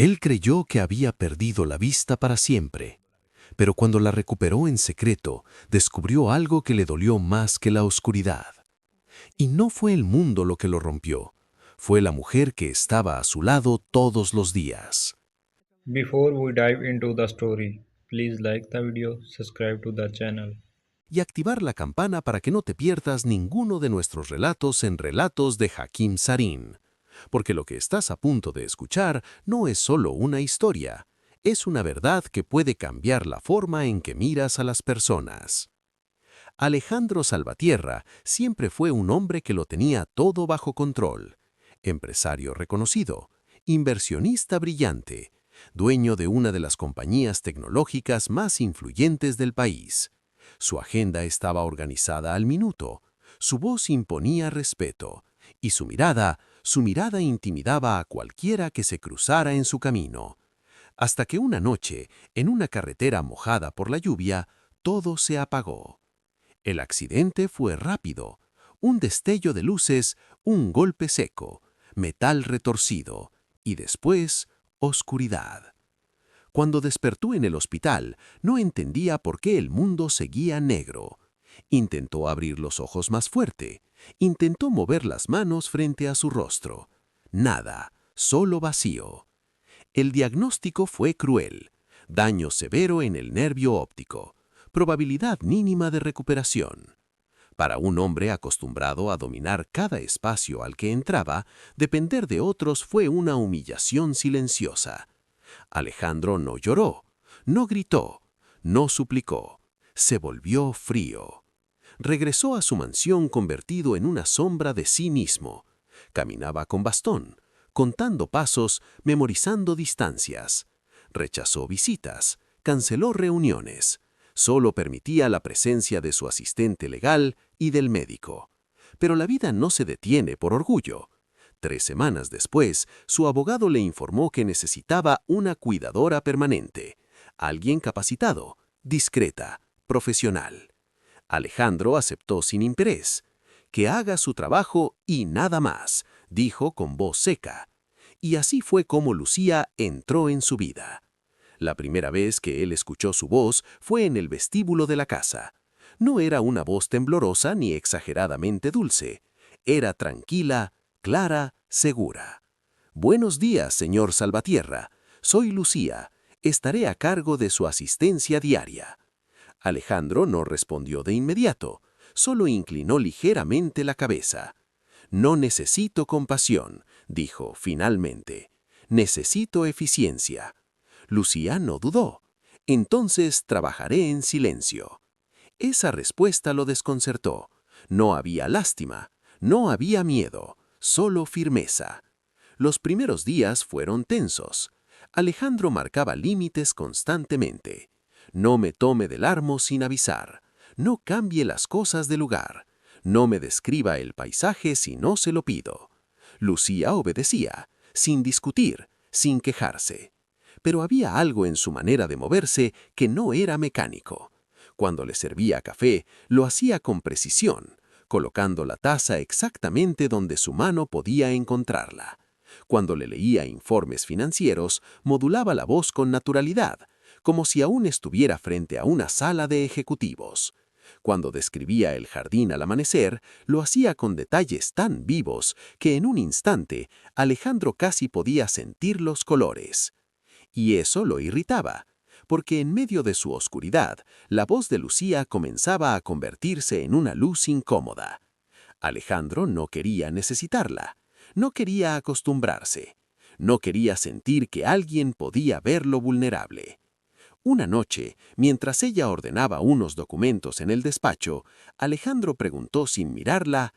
Él creyó que había perdido la vista para siempre, pero cuando la recuperó en secreto, descubrió algo que le dolió más que la oscuridad. Y no fue el mundo lo que lo rompió, fue la mujer que estaba a su lado todos los días. Before we dive into the story, please like the video, subscribe to the channel. Y activar la campana para que no te pierdas ninguno de nuestros relatos en Relatos de Hakim Sarin. Porque lo que estás a punto de escuchar no es solo una historia, es una verdad que puede cambiar la forma en que miras a las personas. Alejandro Salvatierra siempre fue un hombre que lo tenía todo bajo control. Empresario reconocido, inversionista brillante, dueño de una de las compañías tecnológicas más influyentes del país. Su agenda estaba organizada al minuto, su voz imponía respeto, y su mirada intimidaba a cualquiera que se cruzara en su camino. Hasta que una noche, en una carretera mojada por la lluvia, todo se apagó. El accidente fue rápido. Un destello de luces, un golpe seco, metal retorcido y después oscuridad. Cuando despertó en el hospital, no entendía por qué el mundo seguía negro. Intentó abrir los ojos más fuerte. Intentó mover las manos frente a su rostro. Nada, solo vacío. El diagnóstico fue cruel. Daño severo en el nervio óptico. Probabilidad mínima de recuperación. Para un hombre acostumbrado a dominar cada espacio al que entraba, depender de otros fue una humillación silenciosa. Alejandro no lloró, no gritó, no suplicó. Se volvió frío. Regresó a su mansión convertido en una sombra de sí mismo. Caminaba con bastón, contando pasos, memorizando distancias. Rechazó visitas, canceló reuniones. Solo permitía la presencia de su asistente legal y del médico. Pero la vida no se detiene por orgullo. 3 semanas después, su abogado le informó que necesitaba una cuidadora permanente, alguien capacitado, discreta, profesional. Alejandro aceptó sin interés. Que haga su trabajo y nada más, dijo con voz seca. Y así fue como Lucía entró en su vida. La primera vez que él escuchó su voz fue en el vestíbulo de la casa. No era una voz temblorosa ni exageradamente dulce. Era tranquila, clara, segura. Buenos días, señor Salvatierra. Soy Lucía. Estaré a cargo de su asistencia diaria. Alejandro no respondió de inmediato, solo inclinó ligeramente la cabeza. No necesito compasión, dijo finalmente. Necesito eficiencia. Lucía no dudó. Entonces trabajaré en silencio. Esa respuesta lo desconcertó. No había lástima, no había miedo, solo firmeza. Los primeros días fueron tensos. Alejandro marcaba límites constantemente. No me tome del armo sin avisar. No cambie las cosas de lugar. No me describa el paisaje si no se lo pido. Lucía obedecía, sin discutir, sin quejarse. Pero había algo en su manera de moverse que no era mecánico. Cuando le servía café, lo hacía con precisión, colocando la taza exactamente donde su mano podía encontrarla. Cuando le leía informes financieros, modulaba la voz con naturalidad, como si aún estuviera frente a una sala de ejecutivos. Cuando describía el jardín al amanecer, lo hacía con detalles tan vivos que en un instante Alejandro casi podía sentir los colores. Y eso lo irritaba, porque en medio de su oscuridad, la voz de Lucía comenzaba a convertirse en una luz incómoda. Alejandro no quería necesitarla, no quería acostumbrarse, no quería sentir que alguien podía verlo vulnerable. Una noche, mientras ella ordenaba unos documentos en el despacho, Alejandro preguntó sin mirarla,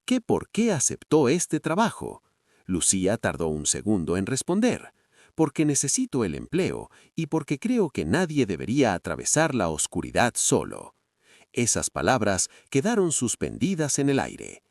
¿qué por qué aceptó este trabajo? Lucía tardó un segundo en responder, porque necesito el empleo y porque creo que nadie debería atravesar la oscuridad solo. Esas palabras quedaron suspendidas en el aire.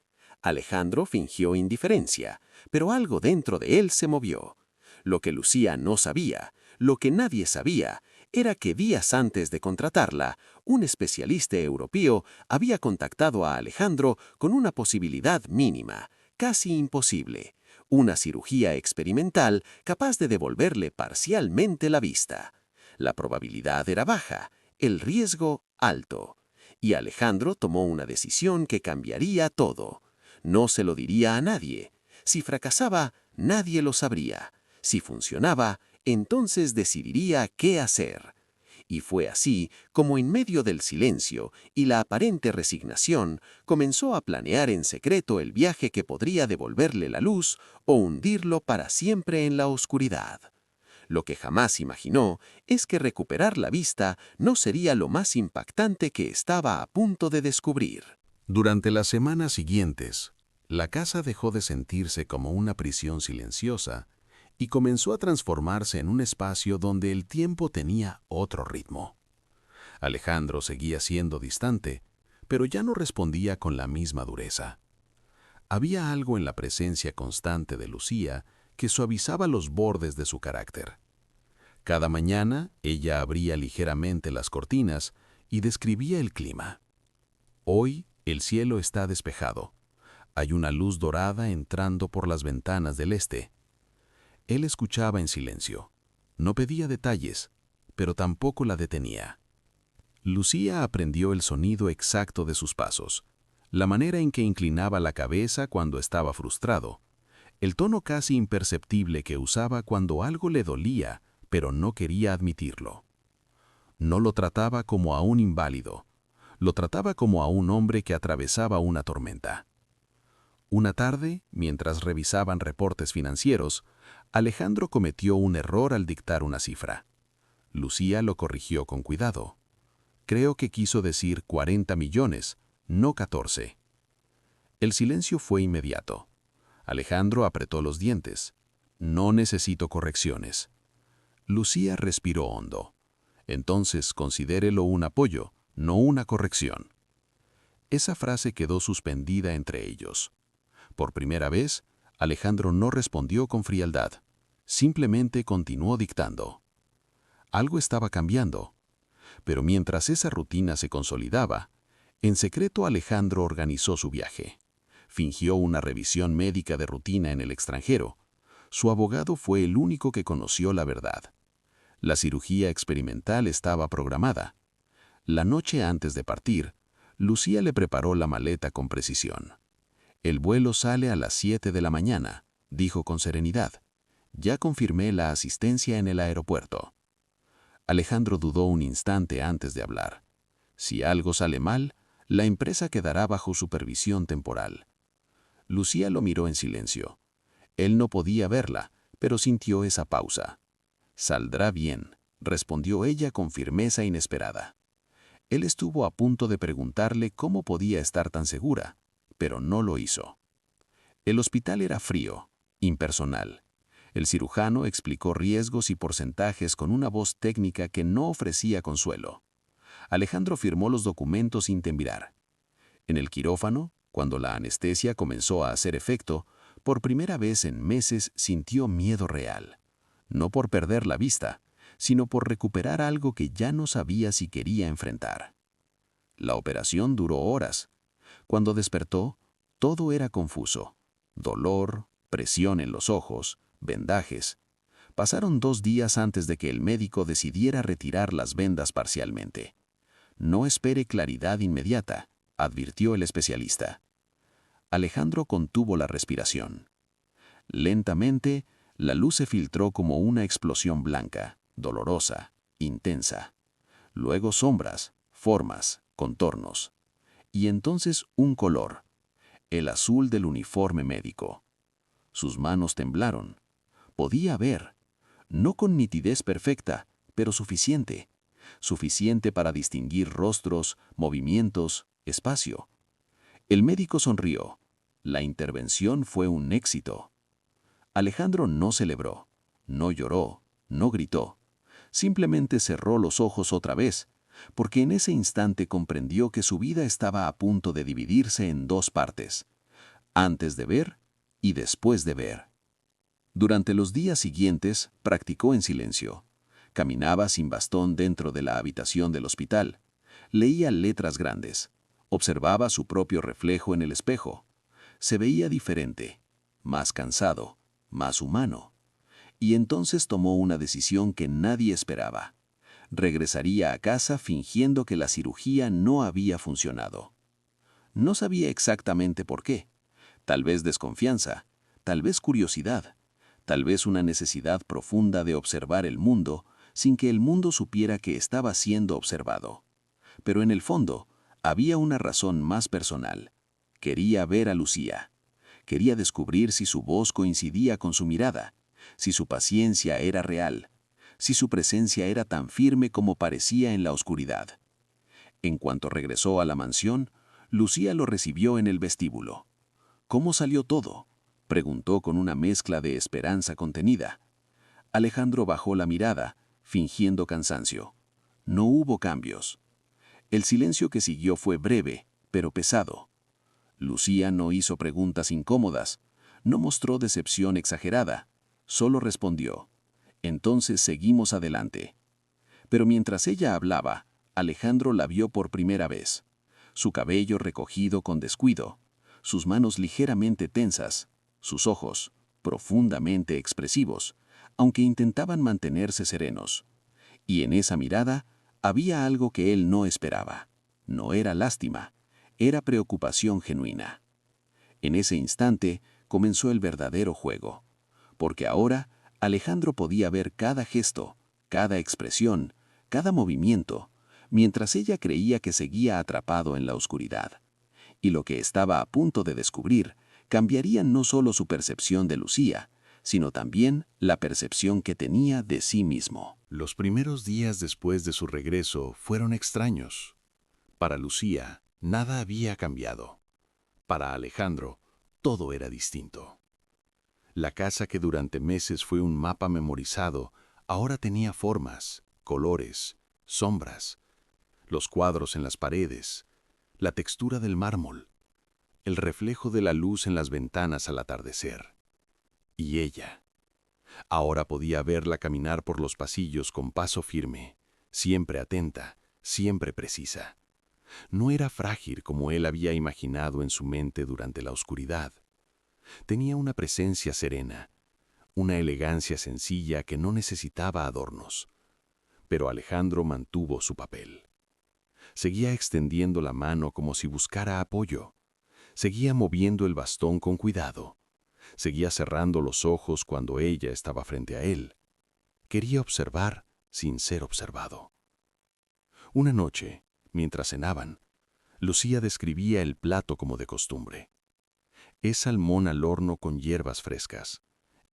Alejandro fingió indiferencia, pero algo dentro de él se movió. Lo que Lucía no sabía, lo que nadie sabía, era que días antes de contratarla, un especialista europeo había contactado a Alejandro con una posibilidad mínima, casi imposible, una cirugía experimental capaz de devolverle parcialmente la vista. La probabilidad era baja, el riesgo alto. Y Alejandro tomó una decisión que cambiaría todo. No se lo diría a nadie. Si fracasaba, nadie lo sabría. Si funcionaba, entonces decidiría qué hacer. Y fue así como en medio del silencio y la aparente resignación comenzó a planear en secreto el viaje que podría devolverle la luz o hundirlo para siempre en la oscuridad. Lo que jamás imaginó es que recuperar la vista no sería lo más impactante que estaba a punto de descubrir. Durante las semanas siguientes, la casa dejó de sentirse como una prisión silenciosa y comenzó a transformarse en un espacio donde el tiempo tenía otro ritmo. Alejandro seguía siendo distante, pero ya no respondía con la misma dureza. Había algo en la presencia constante de Lucía que suavizaba los bordes de su carácter. Cada mañana ella abría ligeramente las cortinas y describía el clima. Hoy el cielo está despejado. Hay una luz dorada entrando por las ventanas del este. Él escuchaba en silencio. No pedía detalles, pero tampoco la detenía. Lucía aprendió el sonido exacto de sus pasos, la manera en que inclinaba la cabeza cuando estaba frustrado, el tono casi imperceptible que usaba cuando algo le dolía, pero no quería admitirlo. No lo trataba como a un inválido, lo trataba como a un hombre que atravesaba una tormenta. Una tarde, mientras revisaban reportes financieros, Alejandro cometió un error al dictar una cifra. Lucía lo corrigió con cuidado. Creo que quiso decir 40 millones, no 14. El silencio fue inmediato. Alejandro apretó los dientes. No necesito correcciones. Lucía respiró hondo. Entonces considérelo un apoyo, no una corrección. Esa frase quedó suspendida entre ellos. Por primera vez, Alejandro no respondió con frialdad. Simplemente continuó dictando. Algo estaba cambiando. Pero mientras esa rutina se consolidaba, en secreto Alejandro organizó su viaje. Fingió una revisión médica de rutina en el extranjero. Su abogado fue el único que conoció la verdad. La cirugía experimental estaba programada. La noche antes de partir, Lucía le preparó la maleta con precisión. El vuelo sale a las 7 de la mañana, dijo con serenidad. Ya confirmé la asistencia en el aeropuerto. Alejandro dudó un instante antes de hablar. Si algo sale mal, la empresa quedará bajo supervisión temporal. Lucía lo miró en silencio. Él no podía verla, pero sintió esa pausa. Saldrá bien, respondió ella con firmeza inesperada. Él estuvo a punto de preguntarle cómo podía estar tan segura, pero no lo hizo. El hospital era frío, impersonal. El cirujano explicó riesgos y porcentajes con una voz técnica que no ofrecía consuelo. Alejandro firmó los documentos sin temblar. En el quirófano, cuando la anestesia comenzó a hacer efecto, por primera vez en meses sintió miedo real. No por perder la vista, sino por recuperar algo que ya no sabía si quería enfrentar. La operación duró horas. Cuando despertó, todo era confuso. Dolor, presión en los ojos, vendajes. Pasaron 2 días antes de que el médico decidiera retirar las vendas parcialmente. No espere claridad inmediata, advirtió el especialista. Alejandro contuvo la respiración. Lentamente, la luz se filtró como una explosión blanca, dolorosa, intensa. Luego sombras, formas, contornos. Y entonces un color, el azul del uniforme médico. Sus manos temblaron. Podía ver, no con nitidez perfecta, pero suficiente. Suficiente para distinguir rostros, movimientos, espacio. El médico sonrió. La intervención fue un éxito. Alejandro no celebró, no lloró, no gritó. Simplemente cerró los ojos otra vez, porque en ese instante comprendió que su vida estaba a punto de dividirse en 2 partes, antes de ver y después de ver. Durante los días siguientes practicó en silencio. Caminaba sin bastón dentro de la habitación del hospital. Leía letras grandes. Observaba su propio reflejo en el espejo. Se veía diferente, más cansado, más humano. Y entonces tomó una decisión que nadie esperaba. Regresaría a casa fingiendo que la cirugía no había funcionado. No sabía exactamente por qué. Tal vez desconfianza, tal vez curiosidad, tal vez una necesidad profunda de observar el mundo sin que el mundo supiera que estaba siendo observado. Pero en el fondo, había una razón más personal. Quería ver a Lucía. Quería descubrir si su voz coincidía con su mirada, si su paciencia era real, si su presencia era tan firme como parecía en la oscuridad. En cuanto regresó a la mansión, Lucía lo recibió en el vestíbulo. ¿Cómo salió todo?, preguntó con una mezcla de esperanza contenida. Alejandro bajó la mirada, fingiendo cansancio. No hubo cambios. El silencio que siguió fue breve, pero pesado. Lucía no hizo preguntas incómodas, no mostró decepción exagerada, solo respondió: «Entonces seguimos adelante». Pero mientras ella hablaba, Alejandro la vio por primera vez. Su cabello recogido con descuido, sus manos ligeramente tensas, sus ojos profundamente expresivos, aunque intentaban mantenerse serenos. Y en esa mirada había algo que él no esperaba. No era lástima, era preocupación genuina. En ese instante comenzó el verdadero juego, porque ahora Alejandro podía ver cada gesto, cada expresión, cada movimiento, mientras ella creía que seguía atrapado en la oscuridad. Y lo que estaba a punto de descubrir cambiaría no solo su percepción de Lucía, sino también la percepción que tenía de sí mismo. Los primeros días después de su regreso fueron extraños. Para Lucía, nada había cambiado. Para Alejandro, todo era distinto. La casa que durante meses fue un mapa memorizado, ahora tenía formas, colores, sombras, los cuadros en las paredes, la textura del mármol, el reflejo de la luz en las ventanas al atardecer. Y ella. Ahora podía verla caminar por los pasillos con paso firme, siempre atenta, siempre precisa. No era frágil como él había imaginado en su mente durante la oscuridad. Tenía una presencia serena, una elegancia sencilla que no necesitaba adornos. Pero Alejandro mantuvo su papel. Seguía extendiendo la mano como si buscara apoyo. Seguía moviendo el bastón con cuidado. Seguía cerrando los ojos cuando ella estaba frente a él. Quería observar sin ser observado. Una noche, mientras cenaban, Lucía describía el plato como de costumbre. Es salmón al horno con hierbas frescas.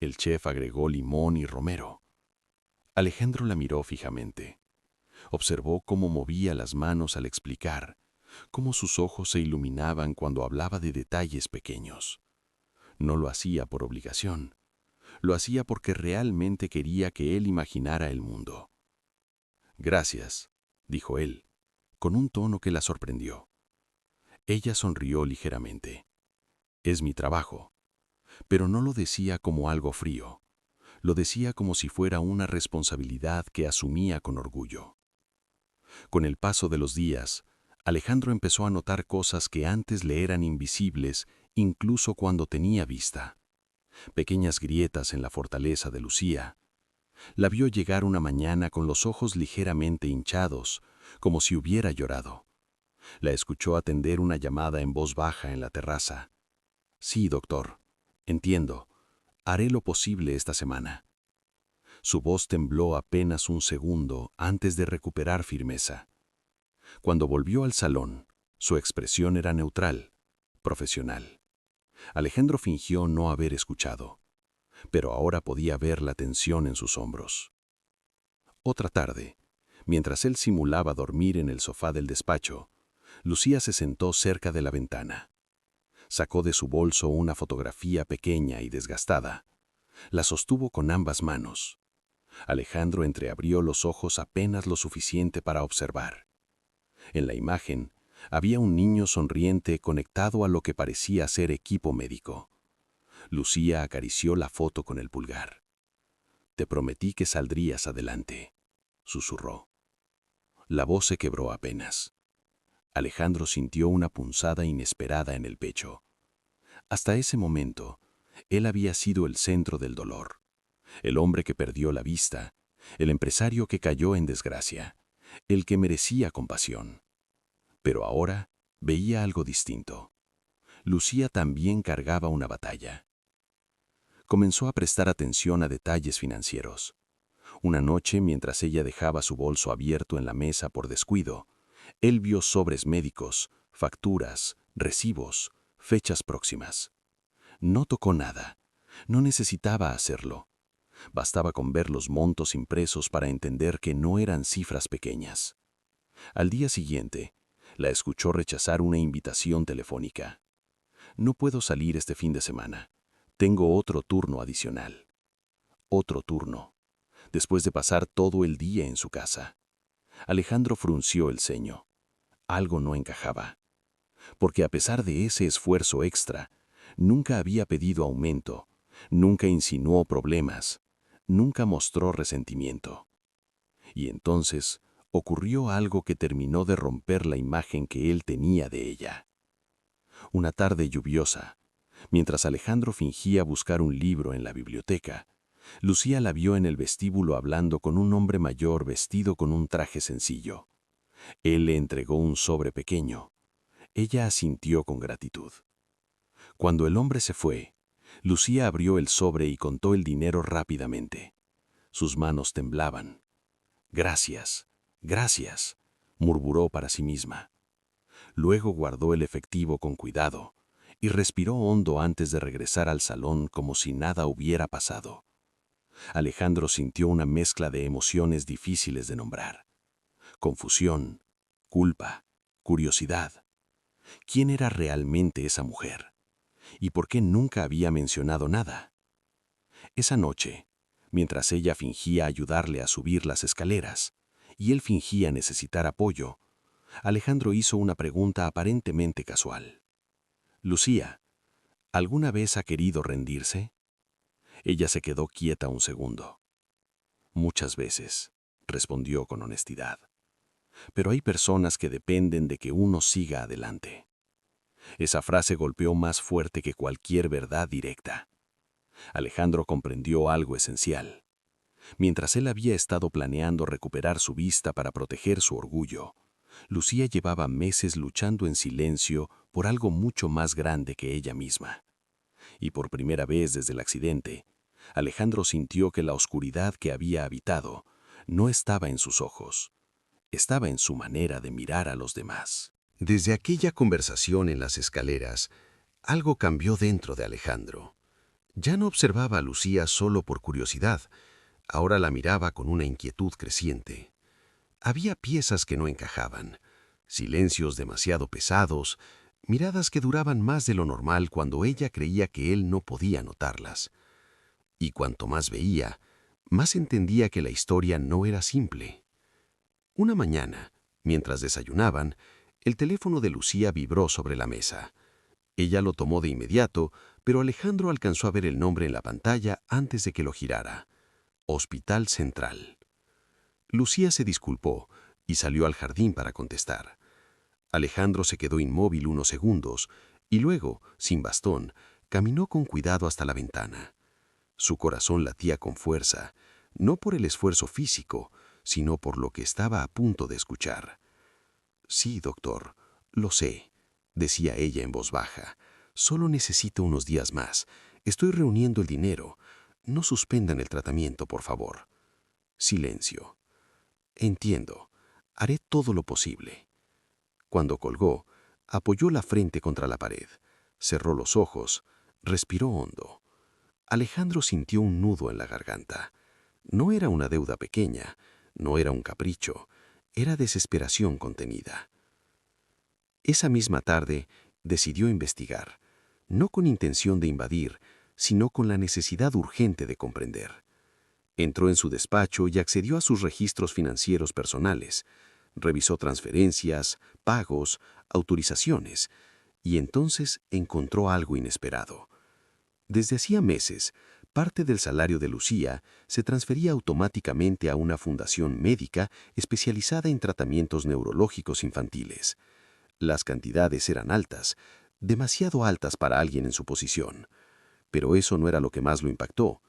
El chef agregó limón y romero. Alejandro la miró fijamente. Observó cómo movía las manos al explicar, cómo sus ojos se iluminaban cuando hablaba de detalles pequeños. No lo hacía por obligación. Lo hacía porque realmente quería que él imaginara el mundo. «Gracias», dijo él, con un tono que la sorprendió. Ella sonrió ligeramente. «Es mi trabajo». Pero no lo decía como algo frío. Lo decía como si fuera una responsabilidad que asumía con orgullo. Con el paso de los días, Alejandro empezó a notar cosas que antes le eran invisibles, incluso cuando tenía vista. Pequeñas grietas en la fortaleza de Lucía. La vio llegar una mañana con los ojos ligeramente hinchados, como si hubiera llorado. La escuchó atender una llamada en voz baja en la terraza. «Sí, doctor. Entiendo. Haré lo posible esta semana». Su voz tembló apenas un segundo antes de recuperar firmeza. Cuando volvió al salón, su expresión era neutral, profesional. Alejandro fingió no haber escuchado, pero ahora podía ver la tensión en sus hombros. Otra tarde, mientras él simulaba dormir en el sofá del despacho, Lucía se sentó cerca de la ventana. Sacó de su bolso una fotografía pequeña y desgastada. La sostuvo con ambas manos. Alejandro entreabrió los ojos apenas lo suficiente para observar. En la imagen, había un niño sonriente conectado a lo que parecía ser equipo médico. Lucía acarició la foto con el pulgar. «Te prometí que saldrías adelante», susurró. La voz se quebró apenas. Alejandro sintió una punzada inesperada en el pecho. Hasta ese momento, Él había sido el centro del dolor, el hombre que perdió la vista, el empresario que cayó en desgracia, el que merecía compasión. Pero ahora veía algo distinto. Lucía también cargaba una batalla. Comenzó a prestar atención a detalles financieros. Una noche, mientras ella dejaba su bolso abierto en la mesa por descuido, él vio sobres médicos, facturas, recibos, fechas próximas. No tocó nada. No necesitaba hacerlo. Bastaba con ver los montos impresos para entender que no eran cifras pequeñas. Al día siguiente, la escuchó rechazar una invitación telefónica. No puedo salir este fin de semana. Tengo otro turno adicional. Otro turno. Después de pasar todo el día en su casa. Alejandro frunció el ceño. Algo no encajaba. Porque a pesar de ese esfuerzo extra, nunca había pedido aumento, nunca insinuó problemas, nunca mostró resentimiento. Y entonces ocurrió algo que terminó de romper la imagen que él tenía de ella. Una tarde lluviosa, mientras Alejandro fingía buscar un libro en la biblioteca, Lucía la vio en el vestíbulo hablando con un hombre mayor vestido con un traje sencillo. Él le entregó un sobre pequeño. Ella asintió con gratitud. Cuando el hombre se fue, Lucía abrió el sobre y contó el dinero rápidamente. Sus manos temblaban. «Gracias, gracias», murmuró para sí misma. Luego guardó el efectivo con cuidado y respiró hondo antes de regresar al salón como si nada hubiera pasado. Alejandro sintió una mezcla de emociones difíciles de nombrar. Confusión, culpa, curiosidad. ¿Quién era realmente esa mujer? ¿Y por qué nunca había mencionado nada? Esa noche, mientras ella fingía ayudarle a subir las escaleras y él fingía necesitar apoyo, Alejandro hizo una pregunta aparentemente casual. «Lucía, ¿alguna vez ha querido rendirse?» Ella se quedó quieta un segundo. «Muchas veces», respondió con honestidad. «Pero hay personas que dependen de que uno siga adelante». Esa frase golpeó más fuerte que cualquier verdad directa. Alejandro comprendió algo esencial. Mientras él había estado planeando recuperar su vista para proteger su orgullo, Lucía llevaba meses luchando en silencio por algo mucho más grande que ella misma. Y por primera vez desde el accidente, Alejandro sintió que la oscuridad que había habitado no estaba en sus ojos, estaba en su manera de mirar a los demás. Desde aquella conversación en las escaleras, algo cambió dentro de Alejandro. Ya no observaba a Lucía solo por curiosidad, ahora la miraba con una inquietud creciente. Había piezas que no encajaban, silencios demasiado pesados, miradas que duraban más de lo normal cuando ella creía que él no podía notarlas. Y cuanto más veía, más entendía que la historia no era simple. Una mañana, mientras desayunaban, el teléfono de Lucía vibró sobre la mesa. Ella lo tomó de inmediato, pero Alejandro alcanzó a ver el nombre en la pantalla antes de que lo girara. Hospital Central. Lucía se disculpó y salió al jardín para contestar. Alejandro se quedó inmóvil unos segundos y luego, sin bastón, caminó con cuidado hasta la ventana. Su corazón latía con fuerza, no por el esfuerzo físico, sino por lo que estaba a punto de escuchar. «Sí, doctor, lo sé», decía ella en voz baja. «Solo necesito unos días más. Estoy reuniendo el dinero. No suspendan el tratamiento, por favor». Silencio. «Entiendo. Haré todo lo posible». Cuando colgó, apoyó la frente contra la pared, cerró los ojos, respiró hondo. Alejandro sintió un nudo en la garganta. No era una deuda pequeña, no era un capricho, era desesperación contenida. Esa misma tarde decidió investigar, no con intención de invadir, sino con la necesidad urgente de comprender. Entró en su despacho y accedió a sus registros financieros personales. Revisó transferencias, pagos, autorizaciones, y entonces encontró algo inesperado. Desde hacía meses, parte del salario de Lucía se transfería automáticamente a una fundación médica especializada en tratamientos neurológicos infantiles. Las cantidades eran altas, demasiado altas para alguien en su posición. Pero eso no era lo que más lo impactó.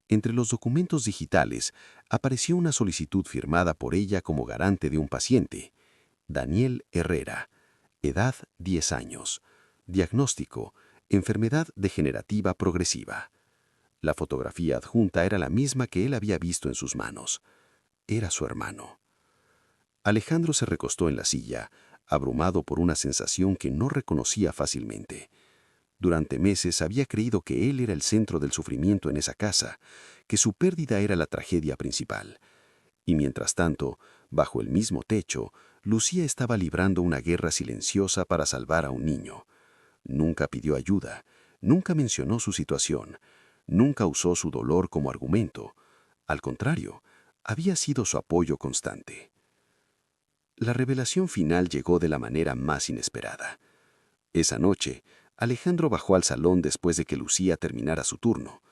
Entre los documentos digitales apareció una solicitud firmada por ella como garante de un paciente. Daniel Herrera, edad 10 años, diagnóstico, enfermedad degenerativa progresiva. La fotografía adjunta era la misma que él había visto en sus manos. Era su hermano. Alejandro se recostó en la silla, abrumado por una sensación que no reconocía fácilmente. Durante meses había creído que él era el centro del sufrimiento en esa casa, que su pérdida era la tragedia principal. Y mientras tanto, bajo el mismo techo, Lucía estaba librando una guerra silenciosa para salvar a un niño. Nunca pidió ayuda, nunca mencionó su situación, nunca usó su dolor como argumento. Al contrario, había sido su apoyo constante. La revelación final llegó de la manera más inesperada. Esa noche, Alejandro bajó al salón después de que Lucía terminara su turno.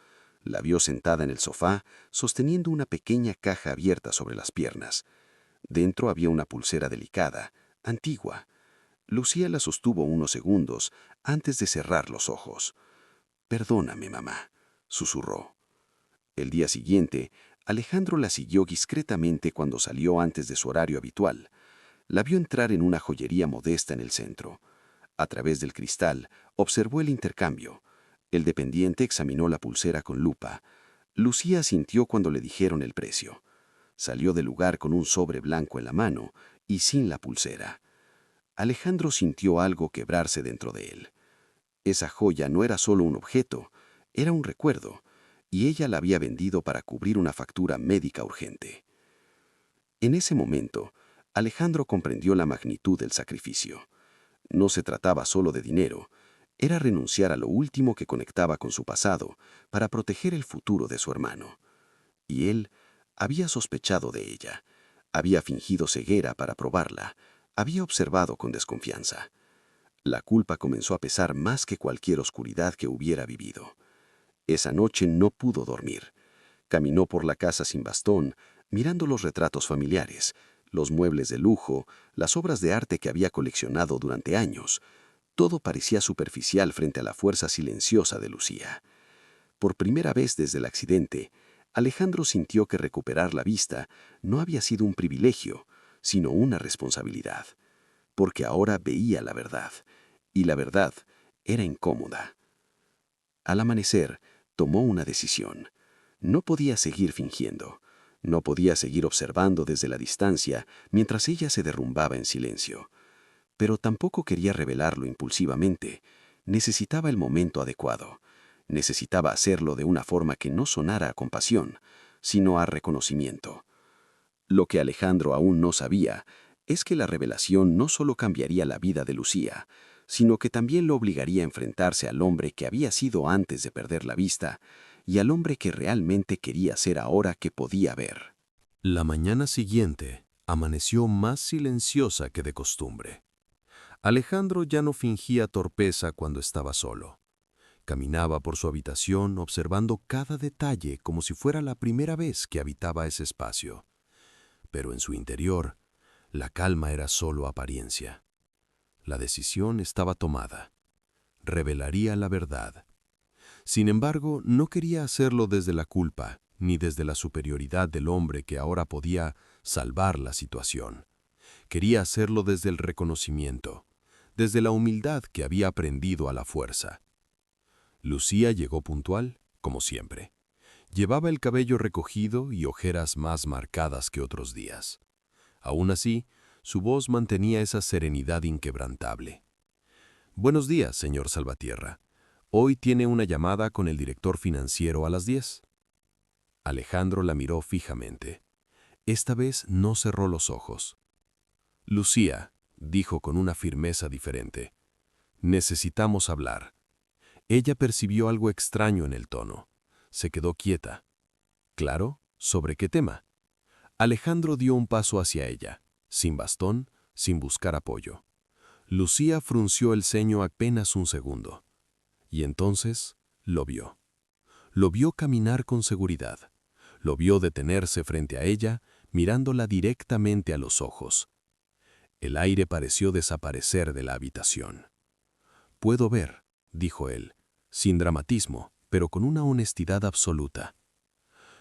La vio sentada en el sofá, sosteniendo una pequeña caja abierta sobre las piernas. Dentro había una pulsera delicada, antigua. Lucía la sostuvo unos segundos antes de cerrar los ojos. «Perdóname, mamá», susurró. El día siguiente, Alejandro la siguió discretamente cuando salió antes de su horario habitual. La vio entrar en una joyería modesta en el centro. A través del cristal, observó el intercambio. El dependiente examinó la pulsera con lupa. Lucía sintió cuando le dijeron el precio. Salió del lugar con un sobre blanco en la mano y sin la pulsera. Alejandro sintió algo quebrarse dentro de él. Esa joya no era solo un objeto, era un recuerdo, y ella la había vendido para cubrir una factura médica urgente. En ese momento, Alejandro comprendió la magnitud del sacrificio. No se trataba solo de dinero, era renunciar a lo último que conectaba con su pasado para proteger el futuro de su hermano. Y él había sospechado de ella, había fingido ceguera para probarla, había observado con desconfianza. La culpa comenzó a pesar más que cualquier oscuridad que hubiera vivido. Esa noche no pudo dormir. Caminó por la casa sin bastón, mirando los retratos familiares, los muebles de lujo, las obras de arte que había coleccionado durante años. Todo parecía superficial frente a la fuerza silenciosa de Lucía. Por primera vez desde el accidente, Alejandro sintió que recuperar la vista no había sido un privilegio, sino una responsabilidad, porque ahora veía la verdad, y la verdad era incómoda. Al amanecer, tomó una decisión. No podía seguir fingiendo. No podía seguir observando desde la distancia mientras ella se derrumbaba en silencio. Pero tampoco quería revelarlo impulsivamente. Necesitaba el momento adecuado. Necesitaba hacerlo de una forma que no sonara a compasión, sino a reconocimiento. Lo que Alejandro aún no sabía es que la revelación no solo cambiaría la vida de Lucía, sino que también lo obligaría a enfrentarse al hombre que había sido antes de perder la vista y al hombre que realmente quería ser ahora que podía ver. La mañana siguiente amaneció más silenciosa que de costumbre. Alejandro ya no fingía torpeza cuando estaba solo. Caminaba por su habitación observando cada detalle como si fuera la primera vez que habitaba ese espacio. Pero en su interior, la calma era solo apariencia. La decisión estaba tomada. Revelaría la verdad. Sin embargo, no quería hacerlo desde la culpa, ni desde la superioridad del hombre que ahora podía salvar la situación. Quería hacerlo desde el reconocimiento, desde la humildad que había aprendido a la fuerza. Lucía llegó puntual, como siempre. Llevaba el cabello recogido y ojeras más marcadas que otros días. Aún así, su voz mantenía esa serenidad inquebrantable. «Buenos días, señor Salvatierra. Hoy tiene una llamada con el director financiero a las 10». Alejandro la miró fijamente. Esta vez no cerró los ojos. «Lucía», dijo con una firmeza diferente, «necesitamos hablar». Ella percibió algo extraño en el tono. Se quedó quieta. «¿Claro? ¿Sobre qué tema?» Alejandro dio un paso hacia ella, sin bastón, sin buscar apoyo. Lucía frunció el ceño apenas un segundo. Y entonces lo vio. Lo vio caminar con seguridad. Lo vio detenerse frente a ella, mirándola directamente a los ojos. El aire pareció desaparecer de la habitación. «Puedo ver», dijo él, sin dramatismo, pero con una honestidad absoluta.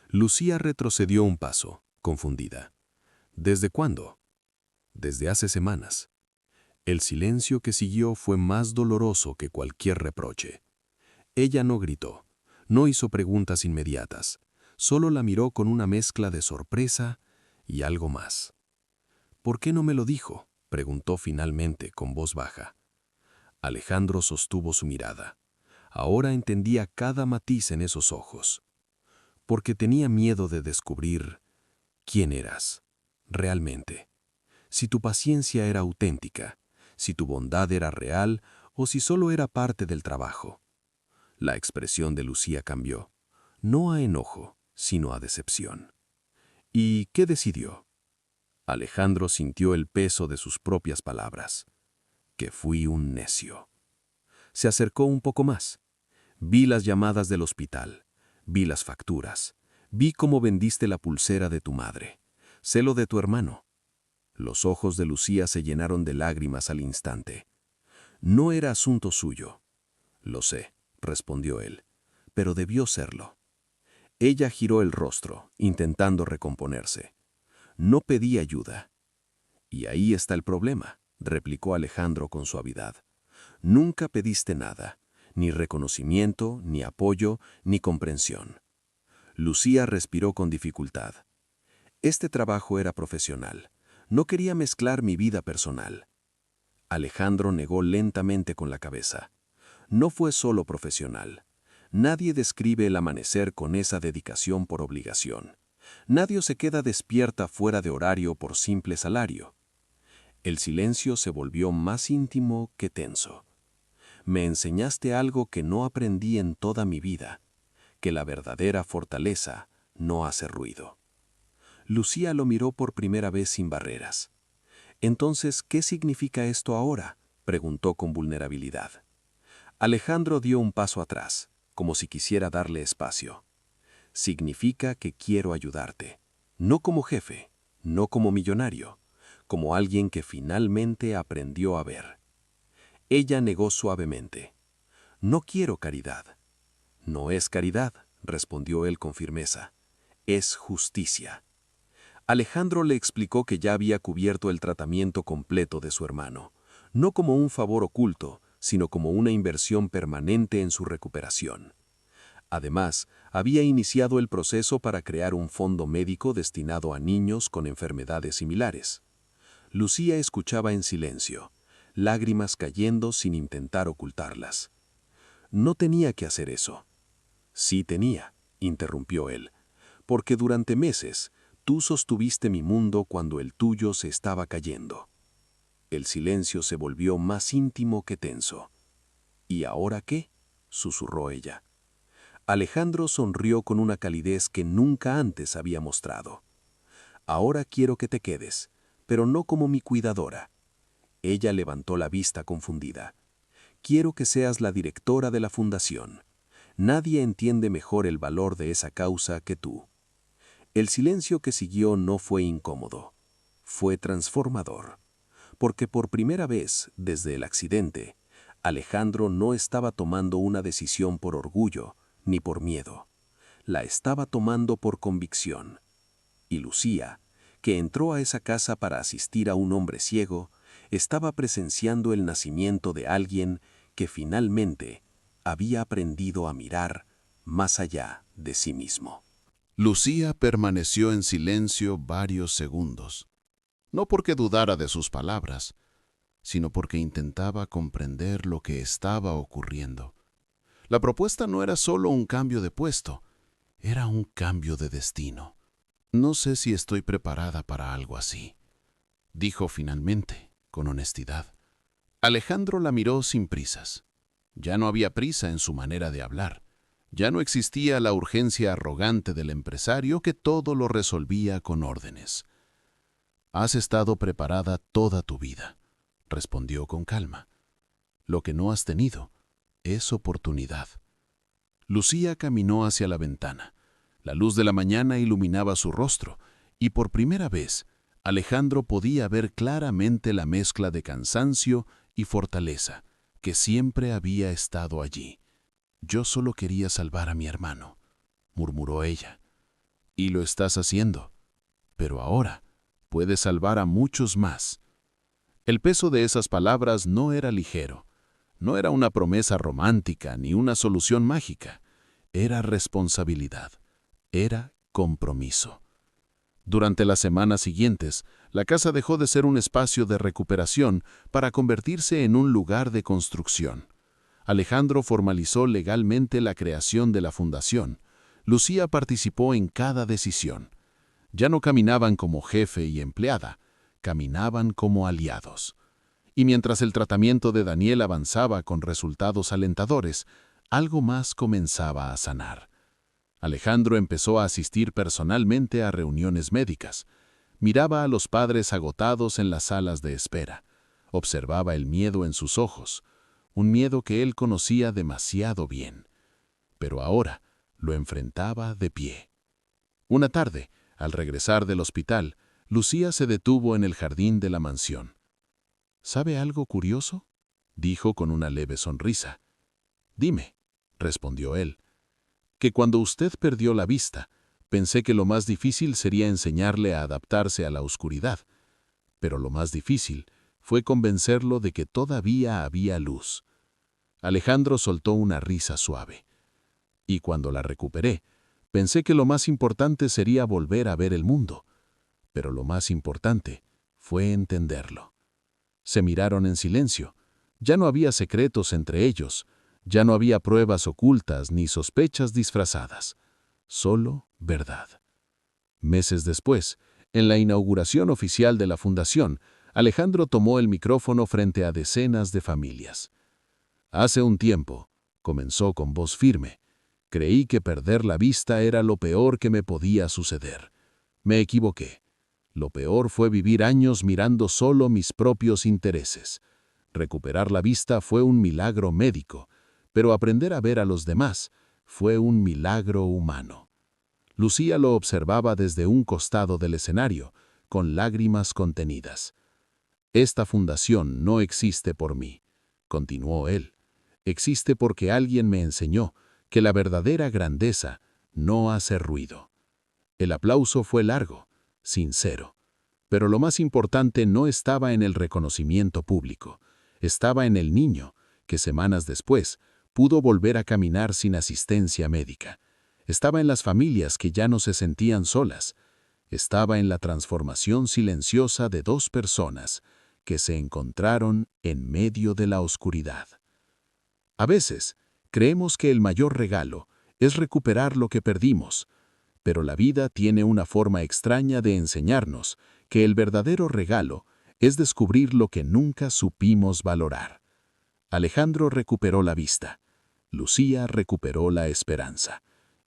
Lucía retrocedió un paso, confundida. ¿Desde cuándo? Desde hace semanas. El silencio que siguió fue más doloroso que cualquier reproche. Ella no gritó, no hizo preguntas inmediatas, solo la miró con una mezcla de sorpresa y algo más. ¿Por qué no me lo dijo?, preguntó finalmente con voz baja. Alejandro sostuvo su mirada. Ahora entendía cada matiz en esos ojos. Porque tenía miedo de descubrir quién eras, realmente. Si tu paciencia era auténtica, si tu bondad era real o si solo era parte del trabajo. La expresión de Lucía cambió, no a enojo, sino a decepción. ¿Y qué decidió? Alejandro sintió el peso de sus propias palabras. Que fui un necio. Se acercó un poco más. Vi las llamadas del hospital, vi las facturas, vi cómo vendiste la pulsera de tu madre, sé lo de tu hermano. Los ojos de Lucía se llenaron de lágrimas al instante. No era asunto suyo. Lo sé, respondió él, pero debió serlo. Ella giró el rostro, intentando recomponerse. No pedí ayuda. Y ahí está el problema, replicó Alejandro con suavidad. Nunca pediste nada, ni reconocimiento, ni apoyo, ni comprensión. Lucía respiró con dificultad. Este trabajo era profesional. No quería mezclar mi vida personal. Alejandro negó lentamente con la cabeza. No fue solo profesional. Nadie describe el amanecer con esa dedicación por obligación. Nadie se queda despierta fuera de horario por simple salario. El silencio se volvió más íntimo que tenso. Me enseñaste algo que no aprendí en toda mi vida, que la verdadera fortaleza no hace ruido. Lucía lo miró por primera vez sin barreras. Entonces, ¿qué significa esto ahora?, preguntó con vulnerabilidad. Alejandro dio un paso atrás, como si quisiera darle espacio. Significa que quiero ayudarte, no como jefe, no como millonario, como alguien que finalmente aprendió a ver. Ella negó suavemente. No quiero caridad. No es caridad, respondió él con firmeza. Es justicia. Alejandro le explicó que ya había cubierto el tratamiento completo de su hermano, no como un favor oculto, sino como una inversión permanente en su recuperación. Además, había iniciado el proceso para crear un fondo médico destinado a niños con enfermedades similares. Lucía escuchaba en silencio, lágrimas cayendo sin intentar ocultarlas. No tenía que hacer eso. Sí tenía, interrumpió él, porque durante meses tú sostuviste mi mundo cuando el tuyo se estaba cayendo. El silencio se volvió más íntimo que tenso. ¿Y ahora qué?, susurró ella. Alejandro sonrió con una calidez que nunca antes había mostrado. Ahora quiero que te quedes, pero no como mi cuidadora. Ella levantó la vista confundida. Quiero que seas la directora de la fundación. Nadie entiende mejor el valor de esa causa que tú. El silencio que siguió no fue incómodo. Fue transformador. Porque por primera vez, desde el accidente, Alejandro no estaba tomando una decisión por orgullo ni por miedo. La estaba tomando por convicción. Y Lucía, que entró a esa casa para asistir a un hombre ciego, estaba presenciando el nacimiento de alguien que finalmente había aprendido a mirar más allá de sí mismo. Lucía permaneció en silencio varios segundos, no porque dudara de sus palabras, sino porque intentaba comprender lo que estaba ocurriendo. La propuesta no era solo un cambio de puesto, era un cambio de destino. No sé si estoy preparada para algo así, dijo finalmente, con honestidad. Alejandro la miró sin prisas. Ya no había prisa en su manera de hablar. Ya no existía la urgencia arrogante del empresario que todo lo resolvía con órdenes. Has estado preparada toda tu vida, respondió con calma. Lo que no has tenido es oportunidad. Lucía caminó hacia la ventana. La luz de la mañana iluminaba su rostro, y por primera vez, Alejandro podía ver claramente la mezcla de cansancio y fortaleza que siempre había estado allí. Yo solo quería salvar a mi hermano, murmuró ella. Y lo estás haciendo, pero ahora puedes salvar a muchos más. El peso de esas palabras no era ligero. No era una promesa romántica ni una solución mágica. Era responsabilidad. Era compromiso. Durante las semanas siguientes, la casa dejó de ser un espacio de recuperación para convertirse en un lugar de construcción. Alejandro formalizó legalmente la creación de la fundación. Lucía participó en cada decisión. Ya no caminaban como jefe y empleada, caminaban como aliados. Y mientras el tratamiento de Daniel avanzaba con resultados alentadores, algo más comenzaba a sanar. Alejandro empezó a asistir personalmente a reuniones médicas. Miraba a los padres agotados en las salas de espera. Observaba el miedo en sus ojos, un miedo que él conocía demasiado bien. Pero ahora lo enfrentaba de pie. Una tarde, al regresar del hospital, Lucía se detuvo en el jardín de la mansión. ¿Sabe algo curioso?, dijo con una leve sonrisa. Dime, respondió él, que cuando usted perdió la vista, pensé que lo más difícil sería enseñarle a adaptarse a la oscuridad, pero lo más difícil fue convencerlo de que todavía había luz. Alejandro soltó una risa suave. Y cuando la recuperé, pensé que lo más importante sería volver a ver el mundo, pero lo más importante fue entenderlo. Se miraron en silencio. Ya no había secretos entre ellos, ya no había pruebas ocultas ni sospechas disfrazadas, solo verdad. Meses después, en la inauguración oficial de la fundación, Alejandro tomó el micrófono frente a decenas de familias. Hace un tiempo, comenzó con voz firme, creí que perder la vista era lo peor que me podía suceder. Me equivoqué. Lo peor fue vivir años mirando solo mis propios intereses. Recuperar la vista fue un milagro médico, pero aprender a ver a los demás fue un milagro humano. Lucía lo observaba desde un costado del escenario, con lágrimas contenidas. Esta fundación no existe por mí, continuó él. Existe porque alguien me enseñó que la verdadera grandeza no hace ruido. El aplauso fue largo, sincero. Pero lo más importante no estaba en el reconocimiento público, estaba en el niño, que semanas después pudo volver a caminar sin asistencia médica. Estaba en las familias que ya no se sentían solas. Estaba en la transformación silenciosa de dos personas que se encontraron en medio de la oscuridad. A veces, creemos que el mayor regalo es recuperar lo que perdimos, pero la vida tiene una forma extraña de enseñarnos que el verdadero regalo es descubrir lo que nunca supimos valorar. Alejandro recuperó la vista, Lucía recuperó la esperanza,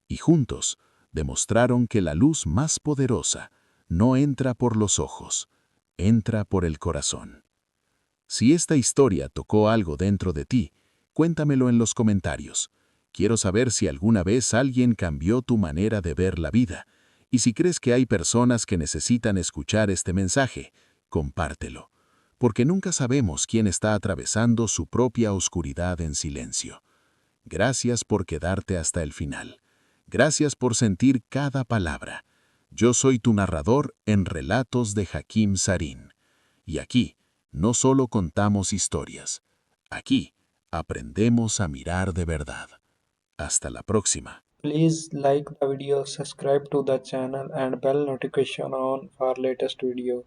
y juntos demostraron que la luz más poderosa no entra por los ojos, entra por el corazón. Si esta historia tocó algo dentro de ti, cuéntamelo en los comentarios. Quiero saber si alguna vez alguien cambió tu manera de ver la vida, y si crees que hay personas que necesitan escuchar este mensaje, compártelo, porque nunca sabemos quién está atravesando su propia oscuridad en silencio. Gracias por quedarte hasta el final. Gracias por sentir cada palabra. Yo soy tu narrador en Relatos de Hakim Sarin. Y aquí no solo contamos historias, aquí aprendemos a mirar de verdad. Hasta la próxima. Please like the video, subscribe to the channel and bell notification on for latest video.